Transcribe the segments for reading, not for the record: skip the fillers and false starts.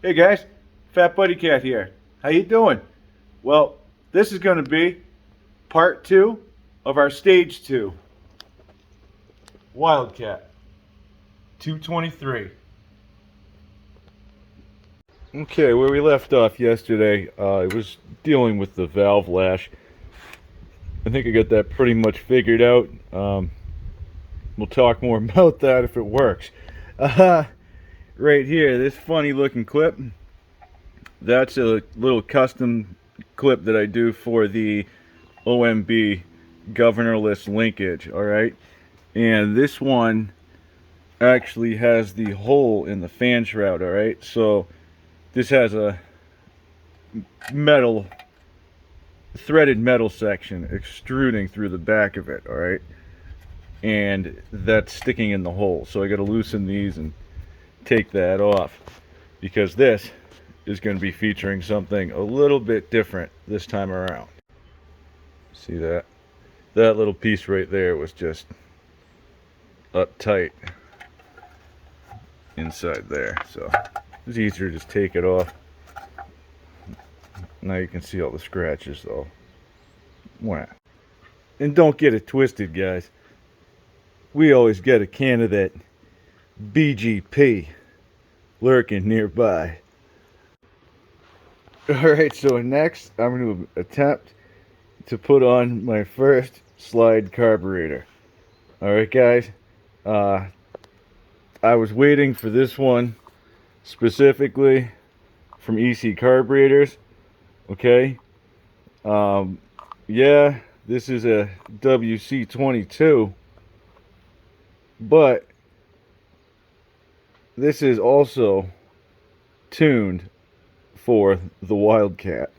Hey guys, Fat Buddy Cat here. How you doing? Well, this is going to be part 2 of our stage 2 Wildcat 223. Okay, where we left off yesterday, I was dealing with the valve lash. I think I got that pretty much figured out. We'll talk more about that if it works. Right here, this funny looking clip, that's a little custom clip that I do for the OMB governorless linkage, alright? And this one actually has the hole in the fan shroud, alright? So this has a metal, threaded metal section extruding through the back of it, alright? And that's sticking in the hole. So I gotta loosen these and take that off, because this is going to be featuring something a little bit different this time around. See that? That little piece right there was just uptight inside there, so it's easier to just take it off. Now you can see all the scratches though. Wow. And don't get it twisted, guys. We always get a can of that BGP lurking nearby. Alright, so next I'm going to attempt to put on my first slide carburetor. Alright guys, I was waiting for this one specifically from EC Carburetors. Okay, yeah, this is a WC22, but this is also tuned for the Wildcat.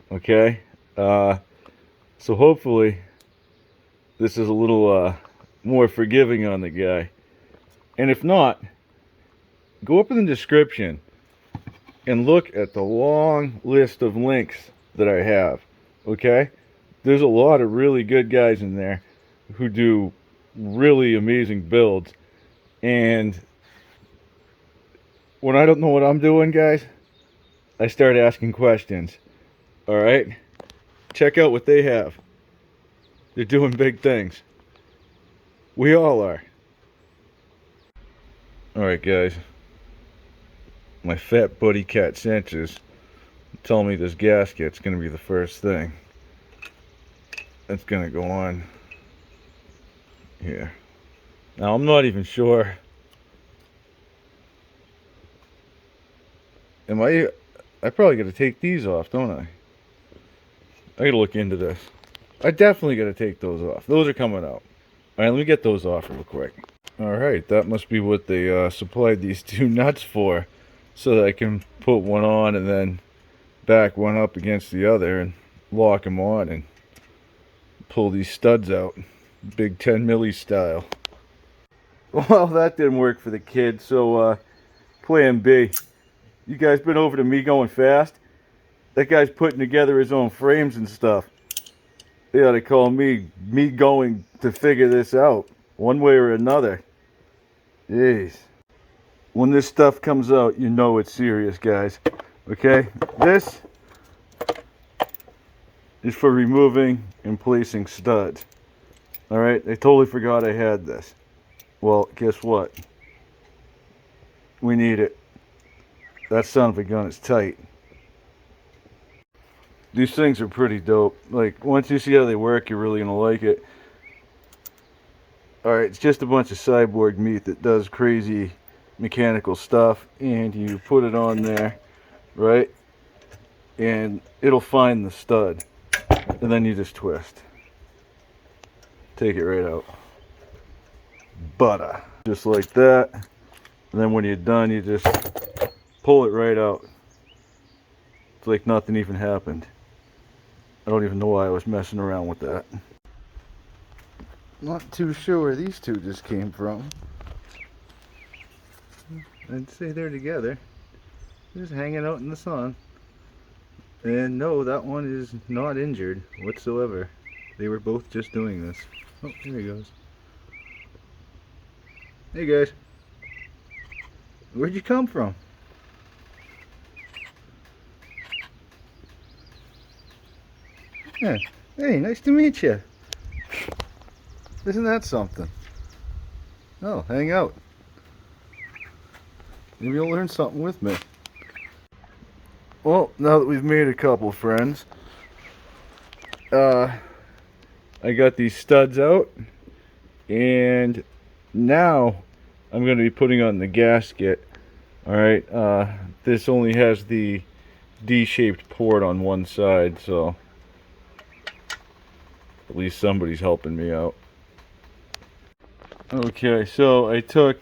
Okay, so hopefully this is a little more forgiving on the guy. And if not, go up in the description and look at the long list of links that I have. Okay, there's a lot of really good guys in there who do really amazing builds, and when I don't know what I'm doing, guys, I start asking questions. Alright? Check out what they have. They're doing big things. We all are. Alright, guys. My Fat Buddy Cat senses tell me this gasket's going to be the first thing that's going to go on here. Now, I'm not even sure. I probably got to take these off, don't I? I got to look into this. I definitely got to take those off. Those are coming out. Alright, let me get those off real quick. Alright, that must be what they supplied these two nuts for. So that I can put one on and then back one up against the other and lock them on and pull these studs out. Big 10 milli style. Well, that didn't work for the kid, so plan B. You guys been over to me going fast? That guy's putting together his own frames and stuff. They ought to call me going to figure this out, one way or another. Jeez. When this stuff comes out, you know it's serious, guys. Okay? This is for removing and placing studs. Alright? I totally forgot I had this. Well, guess what? We need it. That son of a gun is tight. These things are pretty dope. Like, once you see how they work, you're really gonna like it. Alright, it's just a bunch of cyborg meat that does crazy mechanical stuff, and you put it on there, right? And it'll find the stud. And then you just twist. Take it right out. Butter. Just like that. And then when you're done, you just pull it right out. It's like nothing even happened. I don't even know why I was messing around with that. Not too sure where these two just came from. I'd say they're together. Just hanging out in the sun. And no, that one is not injured whatsoever. They were both just doing this. Oh, there he goes. Hey guys. Where'd you come from? Yeah. Hey, nice to meet you. Isn't that something? Oh, hang out. Maybe you'll learn something with me. Well, now that we've made a couple friends, I got these studs out, and now I'm going to be putting on the gasket. Alright, this only has the D-shaped port on one side, so at least somebody's helping me out. Okay, so I took,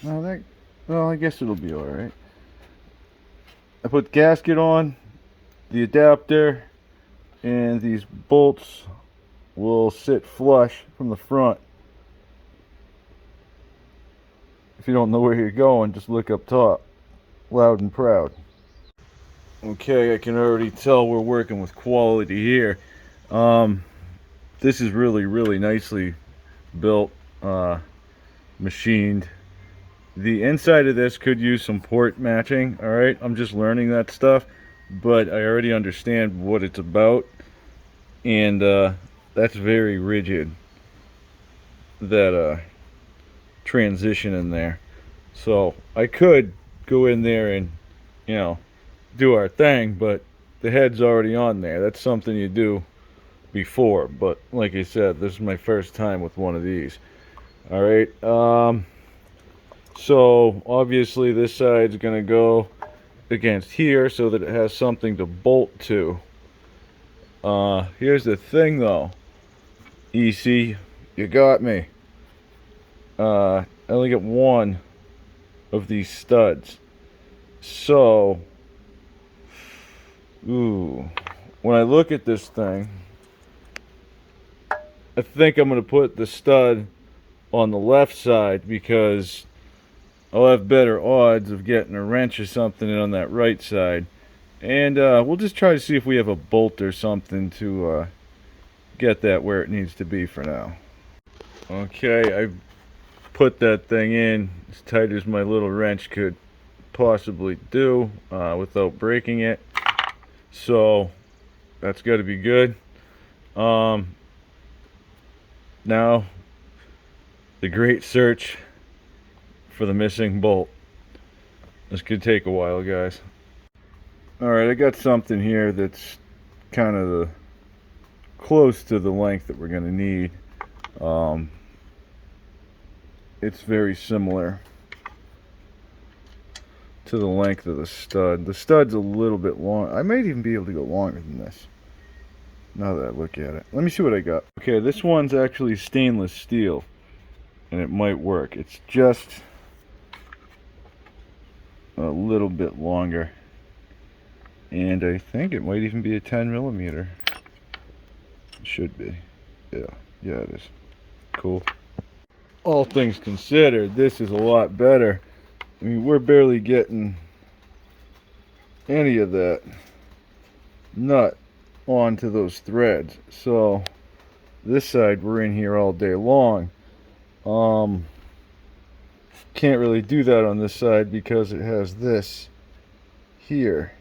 well, I guess it'll be alright. I put the gasket on, the adapter, and these bolts will sit flush from the front. If you don't know where you're going, just look up top. Loud and proud. Okay, I can already tell we're working with quality here. This is really nicely built, machined. The inside of this could use some port matching. Alright, I'm just learning that stuff, but I already understand what it's about, and that's very rigid, that transition in there. So I could go in there and, you know, do our thing, but the head's already on there. That's something you do before, but like I said, this is my first time with one of these. Alright, so obviously this side's gonna go against here so that it has something to bolt to. Here's the thing though, EC, you got me. I only get one of these studs, so when I look at this thing, I think I'm going to put the stud on the left side because I'll have better odds of getting a wrench or something in on that right side. And we'll just try to see if we have a bolt or something to get that where it needs to be for now. Okay, I put that thing in as tight as my little wrench could possibly do without breaking it. So that's got to be good. Now, the great search for the missing bolt. This could take a while, guys. Alright, I got something here that's kind of close to the length that we're going to need. It's very similar to the length of the stud. The stud's a little bit long. I might even be able to go longer than this, now that I look at it. Let me see what I got. Okay, this one's actually stainless steel, and it might work. It's just a little bit longer, and I think it might even be a 10mm. It should be. Yeah, it is. Cool. All things considered, this is a lot better. I mean, we're barely getting any of that nut onto those threads. So this side, we're in here all day long. Can't really do that on this side because it has this here.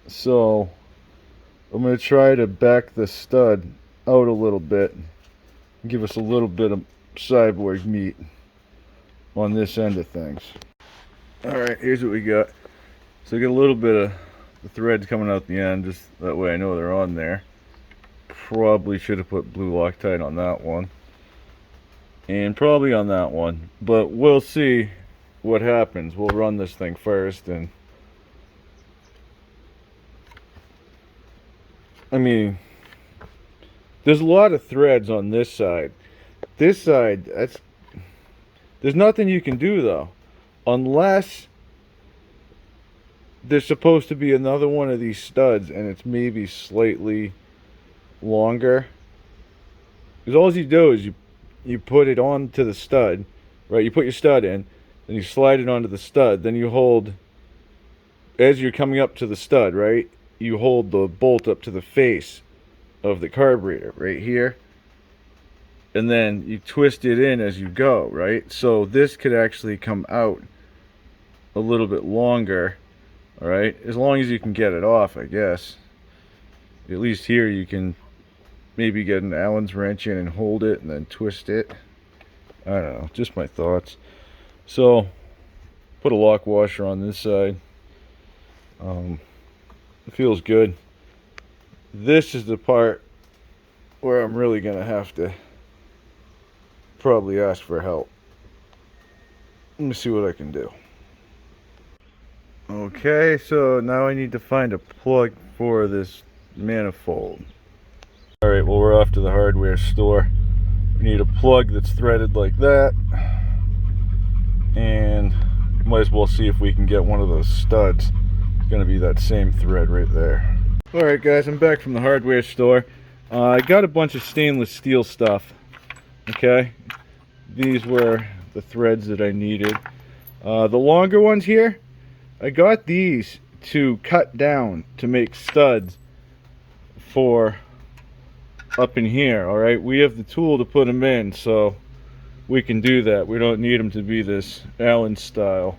So I'm going to try to back the stud out a little bit and give us a little bit of sideboard meat on this end of things. Alright, here's what we got. So I got a little bit of the threads coming out the end, just that way I know they're on there. Probably should have put blue Loctite on that one, and probably on that one, but we'll see what happens. We'll run this thing first, and I mean, there's a lot of threads on this side. This side, there's nothing you can do though, unless there's supposed to be another one of these studs and it's maybe slightly longer. Because all you do is you put it onto the stud, right? You put your stud in, then you slide it onto the stud, then you hold, as you're coming up to the stud, right? You hold the bolt up to the face of the carburetor right here, and then you twist it in as you go, right? So this could actually come out a little bit longer, all right, as long as you can get it off, I guess. at least here you can maybe get an Allen's wrench in and hold it and then twist it. I don't know, just my thoughts. So put a lock washer on this side. It feels good. This is the part where I'm really gonna have to probably ask for help. Let me see what I can do. Okay, so now I need to find a plug for this manifold. Alright, well, we're off to the hardware store. We need a plug that's threaded like that, and might as well see if we can get one of those studs. It's gonna be that same thread right there. Alright guys, I'm back from the hardware store. I got a bunch of stainless steel stuff. Okay, these were the threads that I needed. The longer ones here, I got these to cut down to make studs for up in here. Alright, we have the tool to put them in, so we can do that. We don't need them to be this Allen style.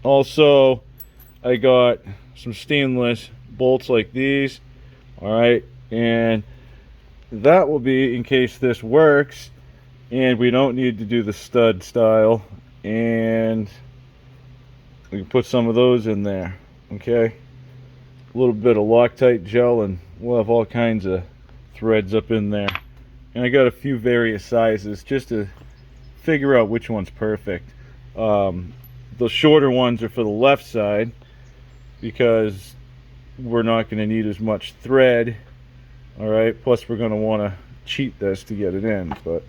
Also, I got some stainless bolts like these. Alright, and that will be in case this works and we don't need to do the stud style, and we can put some of those in there. Okay, a little bit of Loctite gel and we'll have all kinds of threads up in there. And I got a few various sizes just to figure out which one's perfect. The shorter ones are for the left side because we're not going to need as much thread. Alright, plus we're going to want to cheat this to get it in, but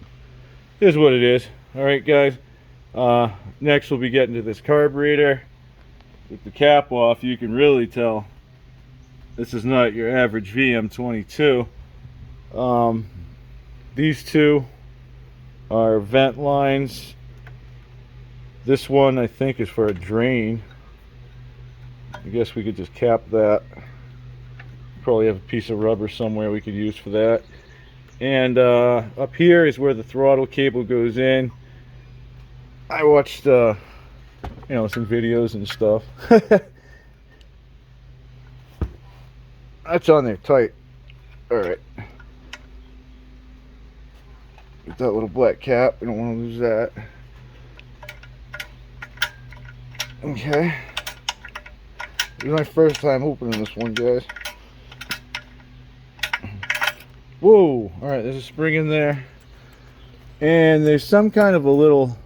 here's what it is. Alright guys, next we'll be getting to this carburetor. With the cap off, you can really tell this is not your average VM22. These two are vent lines. This one I think is for a drain. I guess we could just cap that. Probably have a piece of rubber somewhere we could use for that. And up here is where the throttle cable goes in. I watched you know, some videos and stuff. That's on there tight. Alright. Get that little black cap. We don't want to lose that. Okay. This is my first time opening this one, guys. Whoa! Alright, there's a spring in there. And there's some kind of a little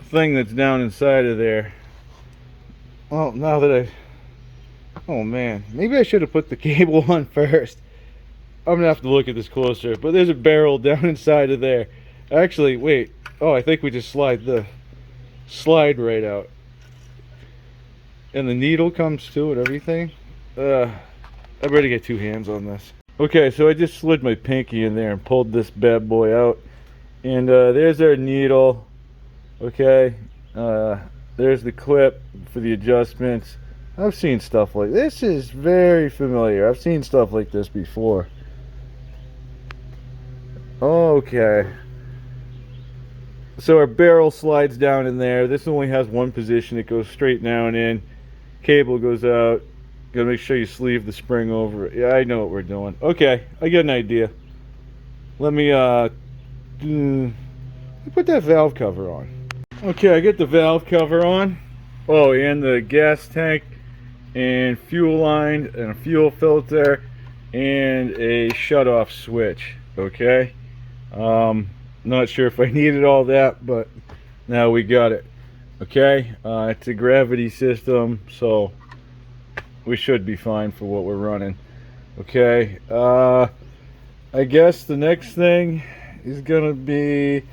thing that's down inside of there. Well, now that I... Oh man, maybe I should have put the cable on first. I'm gonna have to look at this closer. But there's a barrel down inside of there. Actually, wait. Oh, I think we just slide right out. And the needle comes to it, everything. I better get two hands on this. Okay, so I just slid my pinky in there and pulled this bad boy out. And there's our needle. Okay, there's the clip for the adjustments. I've seen stuff like this. Is very familiar. I've seen stuff like this before. Okay, so our barrel slides down in there. This only has one position. It goes straight down in. Cable goes out. Gotta make sure you sleeve the spring over it. Yeah, I know what we're doing. Okay, I get an idea. Let me put that valve cover on. Okay, I get the valve cover on. Oh, and the gas tank and fuel line and a fuel filter and a shut-off switch. Okay, not sure if I needed all that, but now we got it. Okay, it's a gravity system, so we should be fine for what we're running. Okay, I guess the next thing is gonna be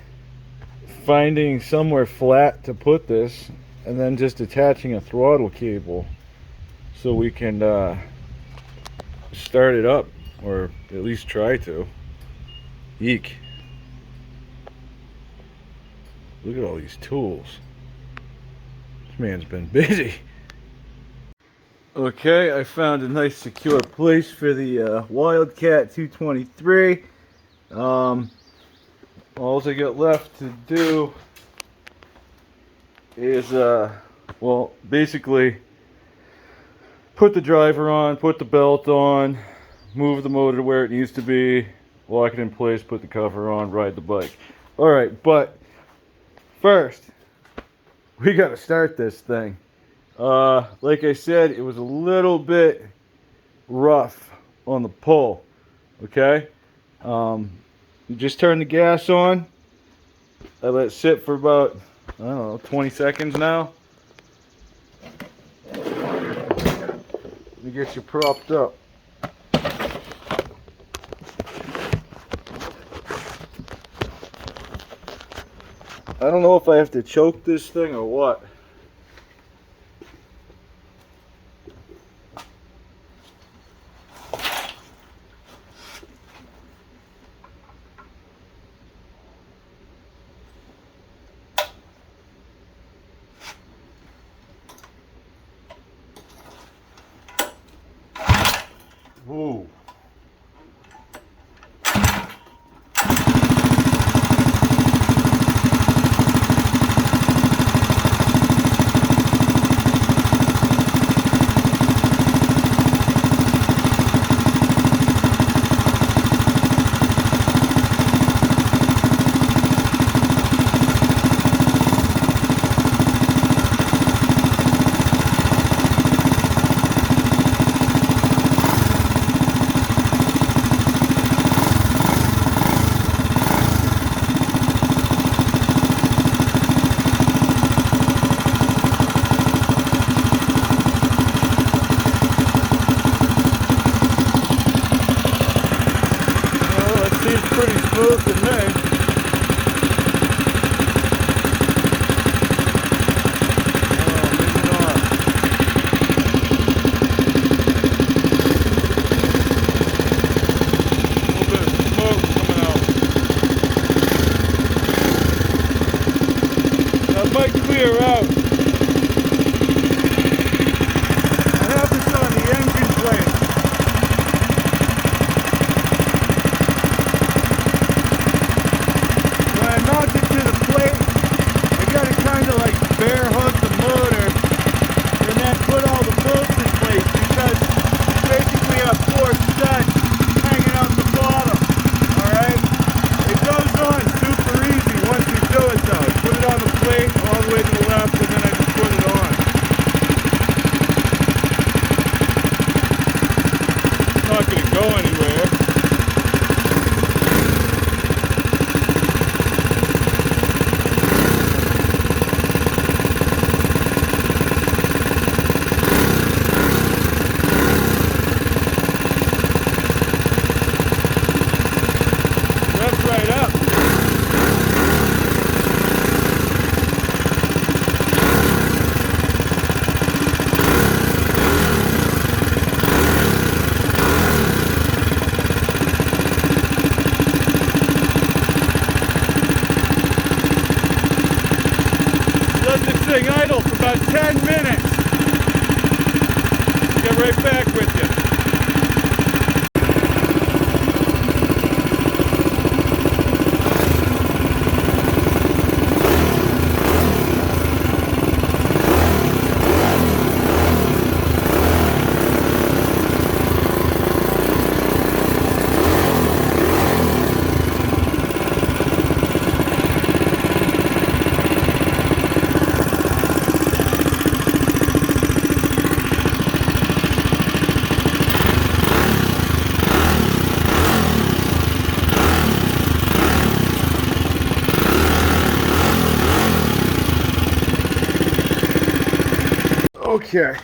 finding somewhere flat to put this, and then just attaching a throttle cable so we can start it up, or at least try to. Eek. Look at all these tools. This man's been busy. Okay, I found a nice secure place for the Wildcat 223. All I got left to do is, well, basically put the driver on, put the belt on, move the motor to where it needs to be, lock it in place, put the cover on, ride the bike. Alright, but first, we gotta start this thing. Like I said, it was a little bit rough on the pull, okay? Just turn the gas on. I let it sit for about, I don't know, 20 seconds now. Let me get you propped up. I don't know if I have to choke this thing or what. Whoa. Pretty smooth to me. Idle for about 10 minutes. Get right back with you. Okay,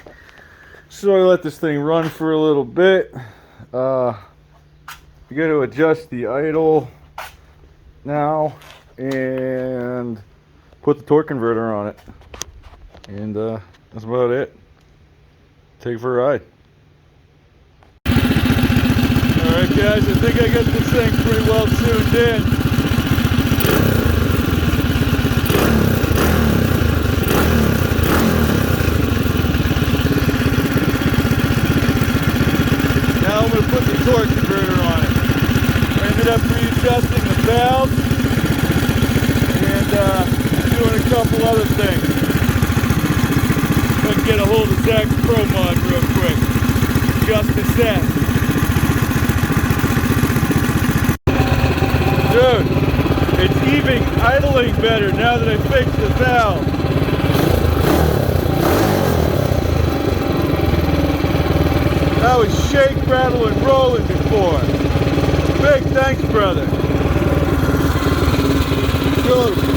so I let this thing run for a little bit. You got to adjust the idle now and put the torque converter on it, and that's about it. Take it for a ride. Alright guys, I think I got this thing pretty well tuned in. I'm going to put the torque converter on it. I ended up readjusting the valve and doing a couple other things. If I can get a hold of X Pro mod real quick. Justus S. Dude, it's even idling better now that I fixed the valve. That was shake, rattle, and rolling before. Big thanks, brother. Good.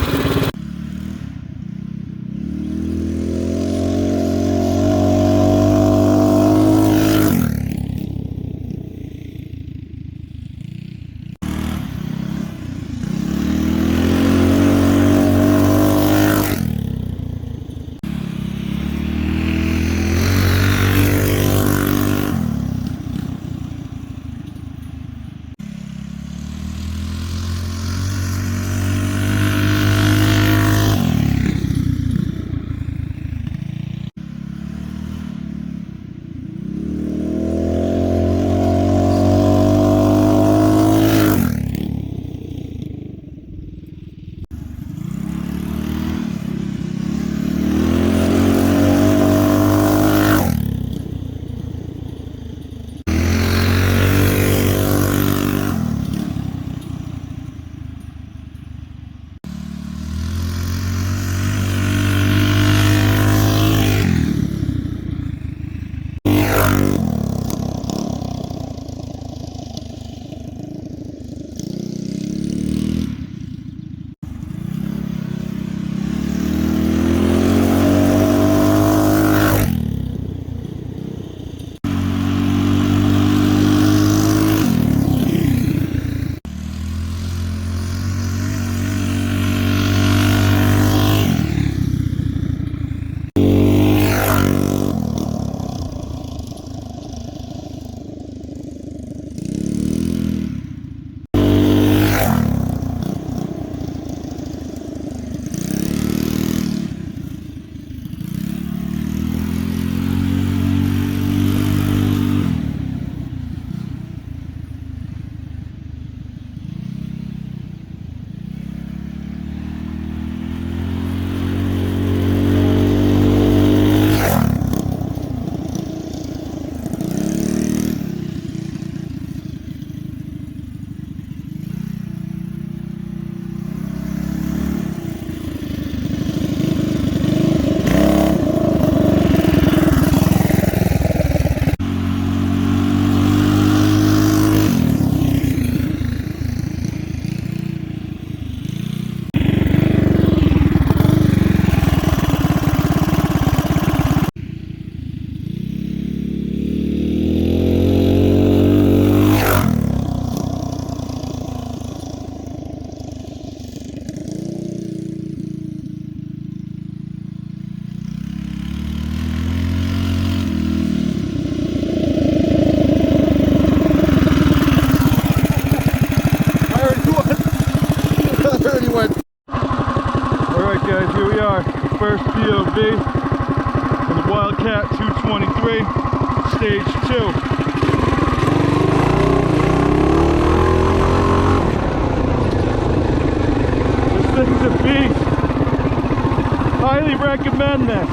First POV in the Wildcat 223, stage 2. This thing's a beast. Highly recommend this.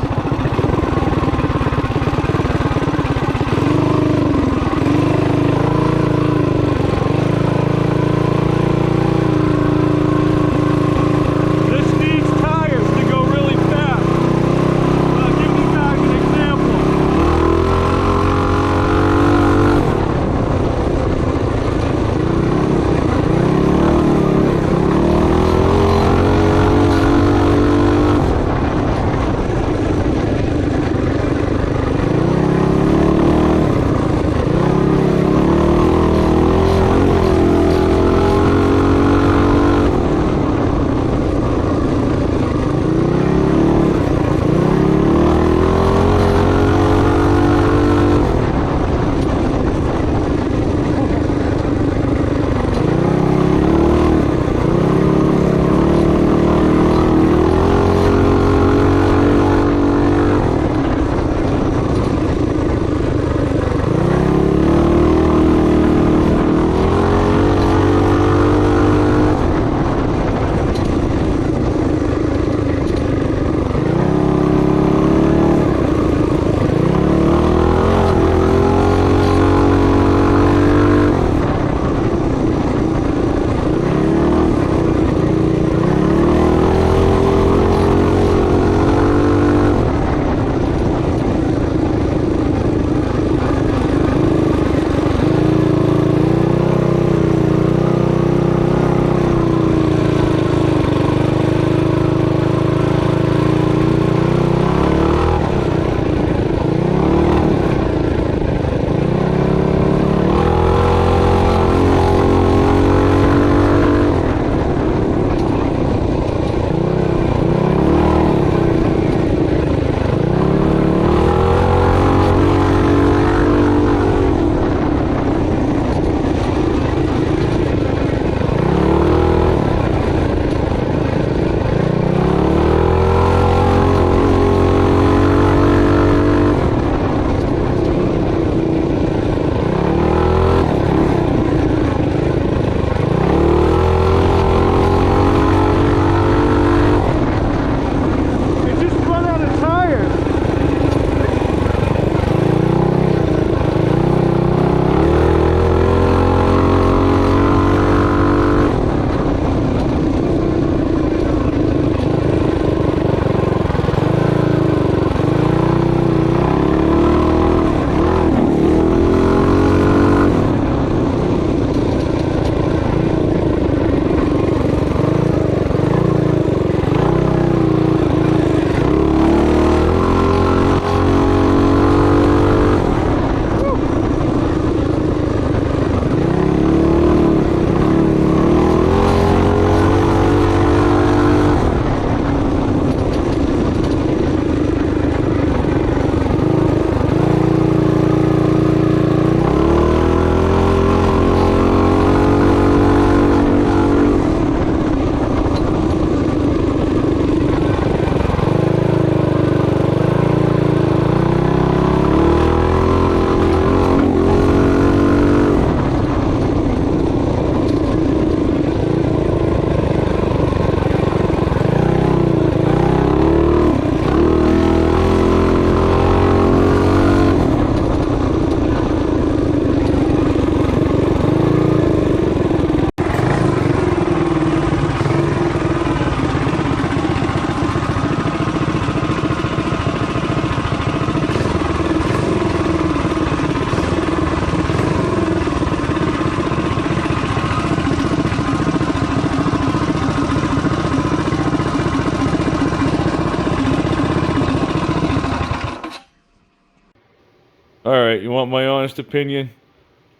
Alright, you want my honest opinion?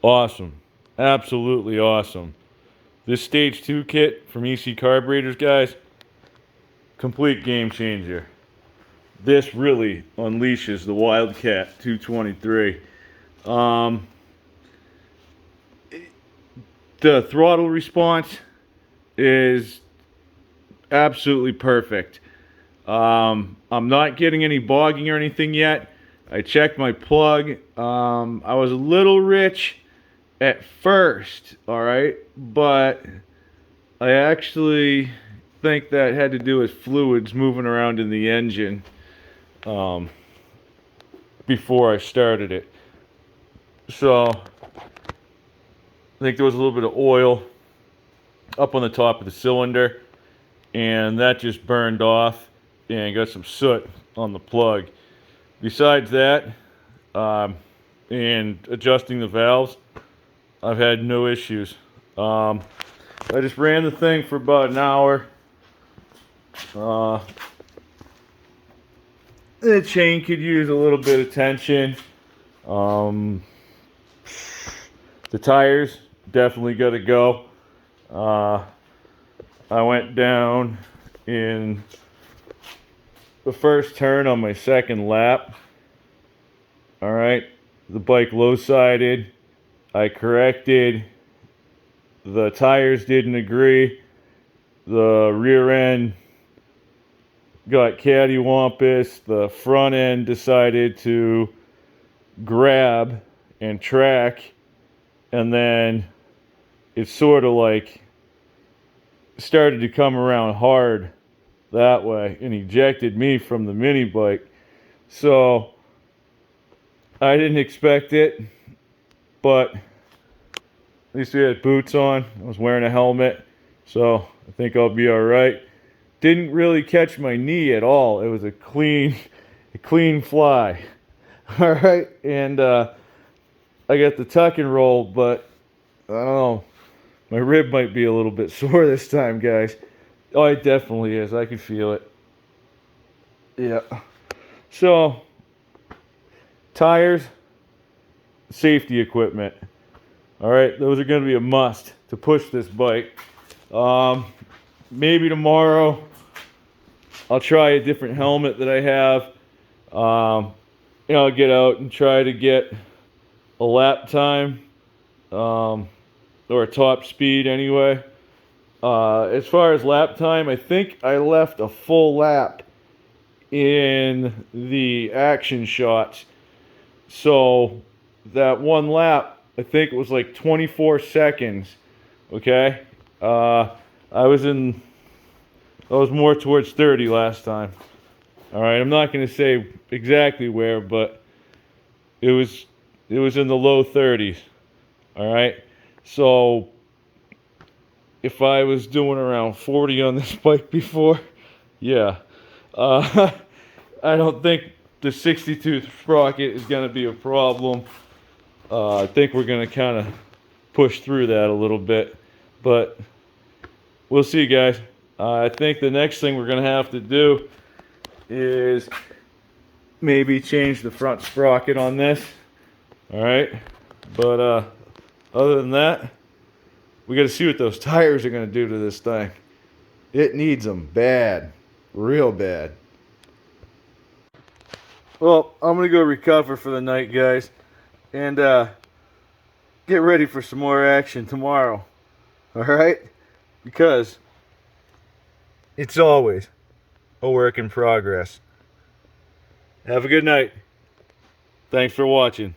Awesome. Absolutely awesome. This Stage 2 kit from EC Carburetors, guys, complete game changer. This really unleashes the Wildcat 223. The throttle response is absolutely perfect. I'm not getting any bogging or anything yet. I checked my plug. I was a little rich at first, alright, but I actually think that had to do with fluids moving around in the engine before I started it. So I think there was a little bit of oil up on the top of the cylinder, and that just burned off and got some soot on the plug. Besides that, and adjusting the valves, I've had no issues. I just ran the thing for about an hour. The chain could use a little bit of tension. The tires definitely got to go. I went down in the first turn on my second lap. Alright, the bike low-sided. I corrected. The tires didn't agree. The rear end got cattywampus. The front end decided to grab and track, and then it sort of like started to come around hard that way and ejected me from the mini bike. So I didn't expect it, but at least we had boots on. I was wearing a helmet, so I think I'll be all right. Didn't really catch my knee at all. It was a clean fly. All right, and I got the tuck and roll, but I don't know. My rib might be a little bit sore this time, guys. Oh, it definitely is. I can feel it. Yeah. So, tires, safety equipment. All right, those are going to be a must to push this bike. Maybe tomorrow I'll try a different helmet that I have. I'll get out and try to get a lap time, or a top speed anyway. As far as lap time, I think I left a full lap in the action shots. So that one lap, I think it was like 24 seconds. Okay, I was more towards 30 last time. All right, I'm not going to say exactly where, but it was in the low 30s. All right, so if I was doing around 40 on this bike before, yeah, I don't think the 62 sprocket is going to be a problem. I think we're going to kind of push through that a little bit, but we'll see, guys. I think the next thing we're going to have to do is maybe change the front sprocket on this. All right, but other than that, we got to see what those tires are going to do to this thing. It needs them bad, real bad. Well, I'm going to go recover for the night, guys, and get ready for some more action tomorrow. All right, because it's always a work in progress. Have a good night. Thanks for watching.